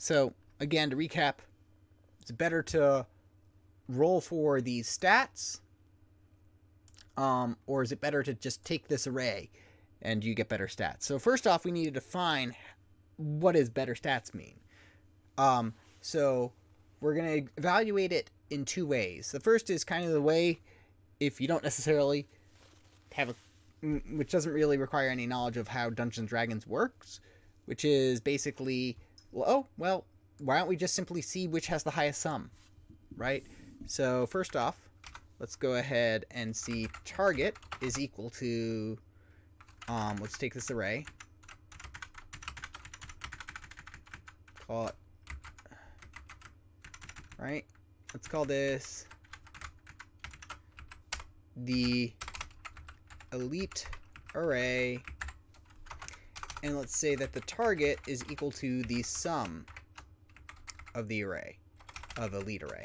So again, to recap, it's better to roll for these stats, or is it better to just take this array and you get better stats? So first off, we need to define what does better stats mean. So we're going to evaluate it in two ways. The first is kind of the way if you don't necessarily have which doesn't really require any knowledge of how Dungeons and Dragons works, which is basically, why don't we just simply see which has the highest sum, right? So first off, let's go ahead and see target is equal to, let's take this array, call it, right? Let's call this the elite array, and let's say that the target is equal to the sum of the array, of elite array.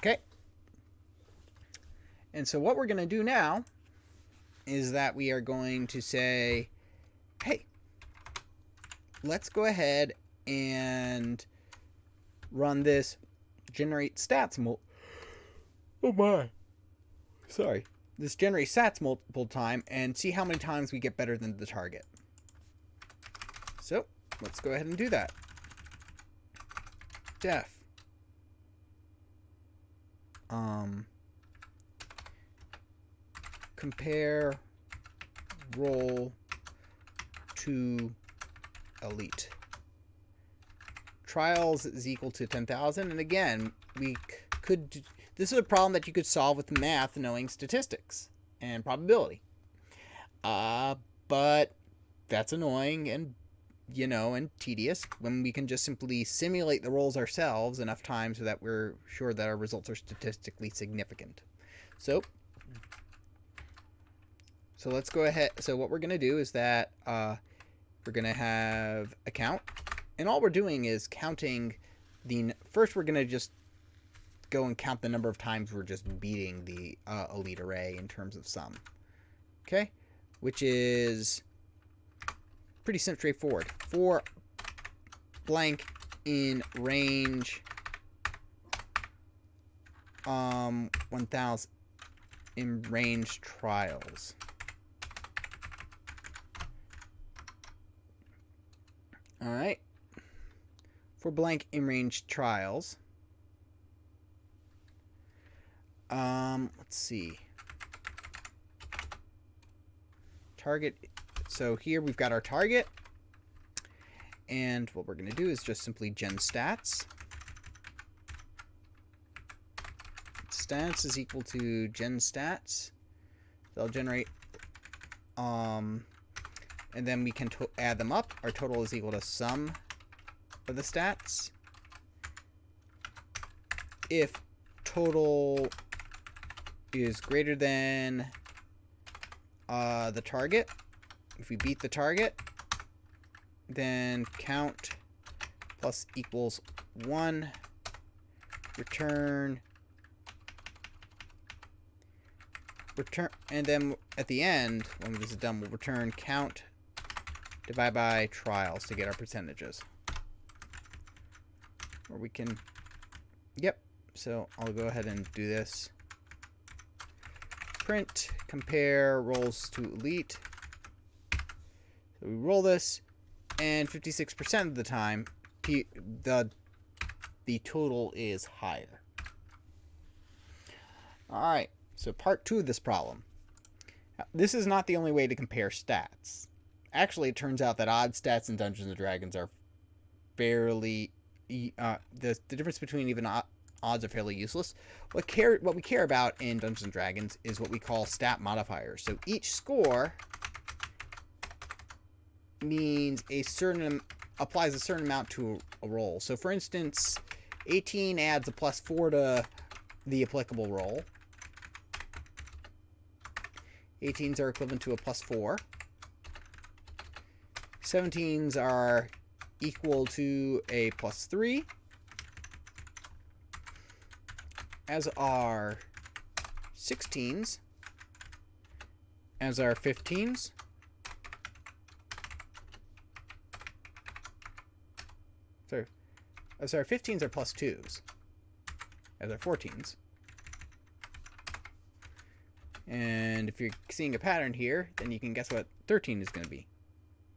Okay. And so what we're going to do now is that we are going to say, hey, let's go ahead and run this generate stats this generate stats multiple time and see how many times we get better than the target. So let's go ahead and do that. Def compare roll to elite. Trials is equal to 10,000, and again, we could. This is a problem that you could solve with math, knowing statistics and probability. But that's annoying and and tedious when we can just simply simulate the rolls ourselves enough times so that we're sure that our results are statistically significant. So let's go ahead. So what we're going to do is that we're going to have a count, and all we're doing is counting first we're going to just go and count the number of times we're just beating the elite array in terms of sum. Okay? Which is pretty straightforward. For blank in range 1000 in range trials. All right. For blank in range trials. Let's see. Target. So here we've got our target. And what we're going to do is just simply gen stats. Stats is equal to gen stats. They'll generate, and then we can add them up. Our total is equal to sum of the stats. If total is greater than the target, if we beat the target, then count plus equals 1, return, and then at the end, when this is done, we'll return count divided by trials to get our percentages. Or we can, yep, so I'll go ahead and do this. Print, compare rolls to elite. So we roll this, and 56% of the time, the total is higher. Alright, so part 2 of this problem. Now, this is not the only way to compare stats. Actually, it turns out that odd stats in Dungeons & Dragons are fairly... the difference between even odds are fairly useless. What we care about in Dungeons & Dragons is what we call stat modifiers. So each score means applies a certain amount to a roll. So for instance, 18 adds a +4 to the applicable roll. 18s are equivalent to a +4. 17s are equal to a +3. As are 16s. As are 15s. So, oh, sorry, 15s are plus 2s. As are 14s. And if you're seeing a pattern here, then you can guess what 13 is going to be.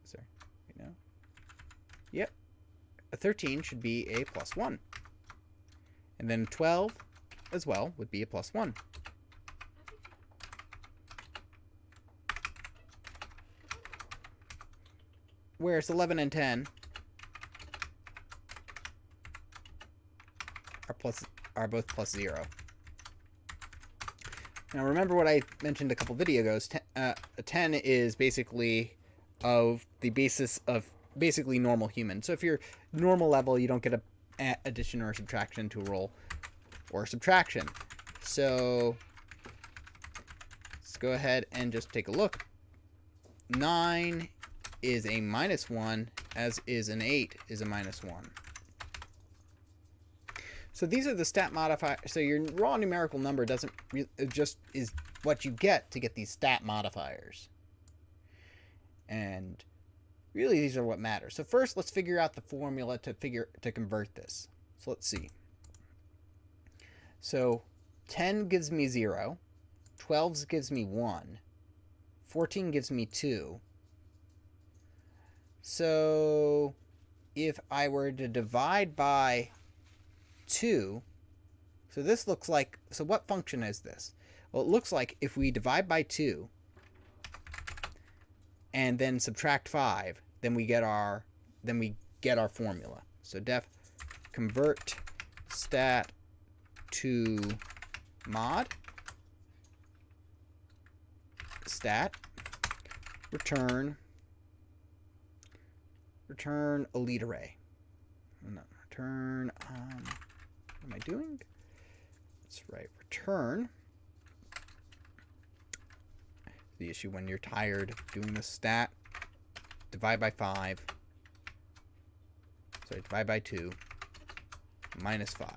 Sorry, right now. Yep. A 13 should be a plus 1. And then 12 as well would be a plus 1. Whereas 11 and 10 are both plus 0. Now remember what I mentioned a couple videos ago. 10 is basically of the basis of basically normal human. So if you're normal level, you don't get a addition or subtraction to a roll or subtraction. So let's go ahead and just take a look. 9 is a minus 1, as is an 8 is a minus 1. So these are the stat modifiers. So your raw numerical number doesn't it just is what you get to get these stat modifiers. And really these are what matter. So first let's figure out the formula to convert this. So let's see. So 10 gives me 0, 12 gives me 1, 14 gives me 2. So if I were to divide by 2, so this looks like, so what function is this? Well, it looks like if we divide by 2 and then subtract 5, then we get our formula. So def convert stat to mod stat return elite array. No, return what am I doing? That's right, return. The issue when you're tired doing the stat, divide by 5. Sorry, divide by 2 minus 5.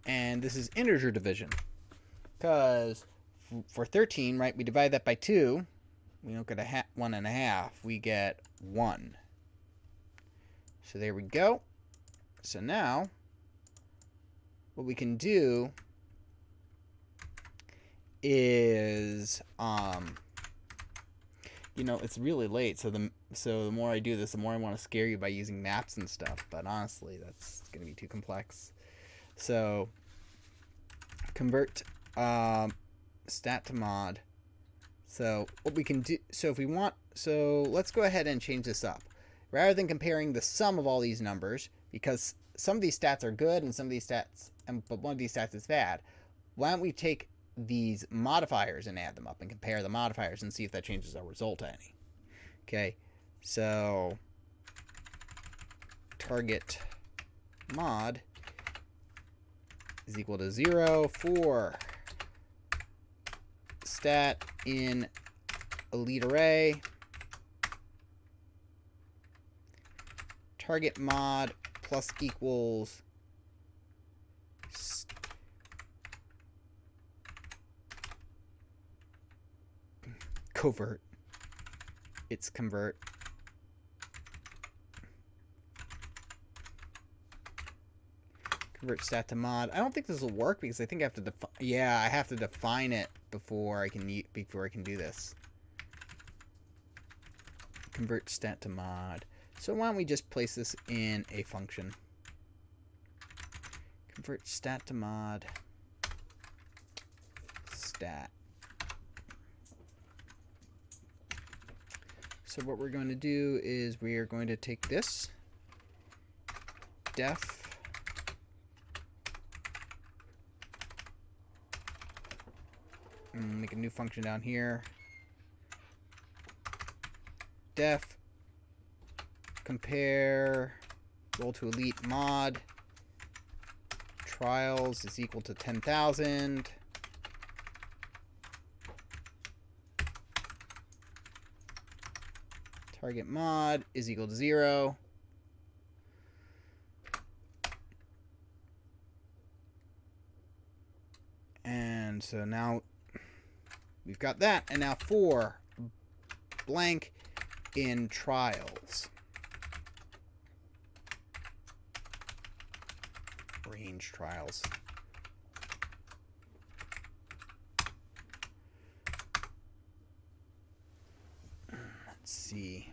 And this is integer division. Because for 13, right, we divide that by 2. We don't get 1.5. We get 1. So there we go. So now, what we can do is, you know, it's really late. So the more I do this, the more I want to scare you by using maps and stuff. But honestly, that's going to be too complex. So convert stat to mod. So what we can do, so if we want, so let's go ahead and change this up. Rather than comparing the sum of all these numbers, because some of these stats are good and some of these stats, but one of these stats is bad, why don't we take these modifiers and add them up and compare the modifiers and see if that changes our result any. Okay, so target mod is equal to 0 for stat in elite array, target mod plus equals covert. It's convert. Convert stat to mod. I don't think this will work because I think I have to define. Yeah, I have to define it before I can do this. Convert stat to mod. So why don't we just place this in a function? Convert stat to mod. Stat. So what we're going to do is we are going to take this def and make a new function down here. Def compare roll to elite mod trials is equal to 10,000. Target mod is equal to 0. And so now we've got that. And now for blank in trials. Range trials. Let's see.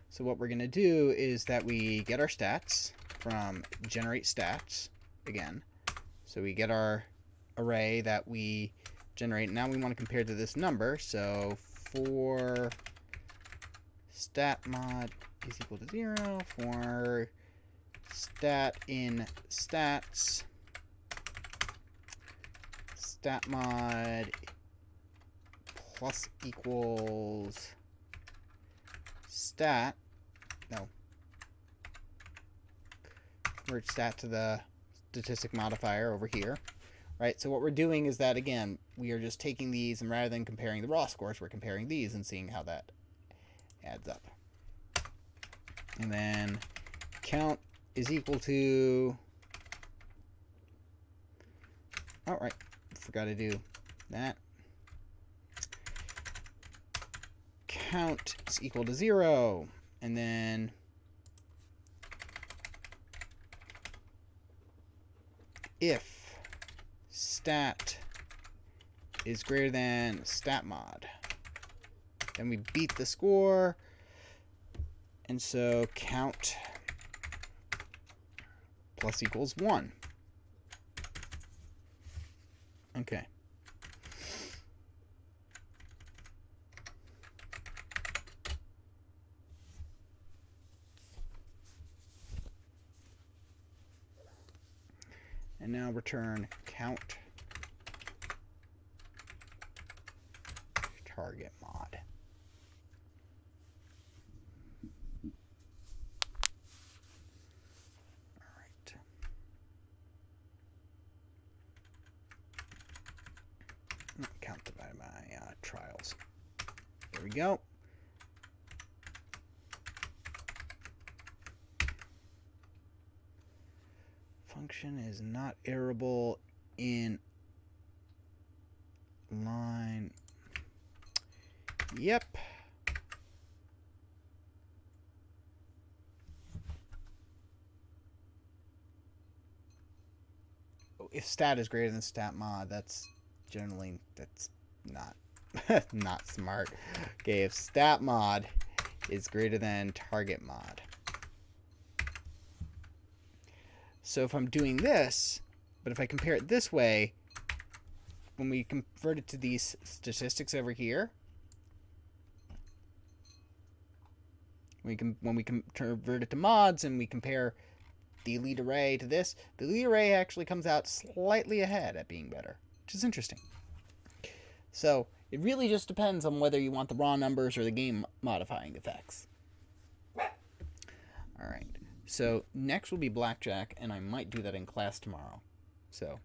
So what we're going to do is that we get our stats from generate stats again. So we get our array that we generate. Now we want to compare to this number. So for stat mod is equal to 0, for stat in stats, stat mod plus equals stat, no, convert stat to the statistic modifier over here, right? So what we're doing is that, again, we are just taking these, and rather than comparing the raw scores, we're comparing these and seeing how that adds up. And then count is equal to, all right, forgot to do that. Count is equal to 0, and then if stat is greater than stat mod, then we beat the score, and so count plus equals 1. Okay. And now return count target mod. All right. Count divided by trials. There we go. Function is not iterable in line. Yep. If stat is greater than stat mod, that's not not smart. Okay, if stat mod is greater than target mod. So if I'm doing this, but if I compare it this way, when we convert it to these statistics over here, when we convert it to mods and we compare the elite array to this, the elite array actually comes out slightly ahead at being better, which is interesting. So it really just depends on whether you want the raw numbers or the game modifying effects. All right. So next will be blackjack, and I might do that in class tomorrow. So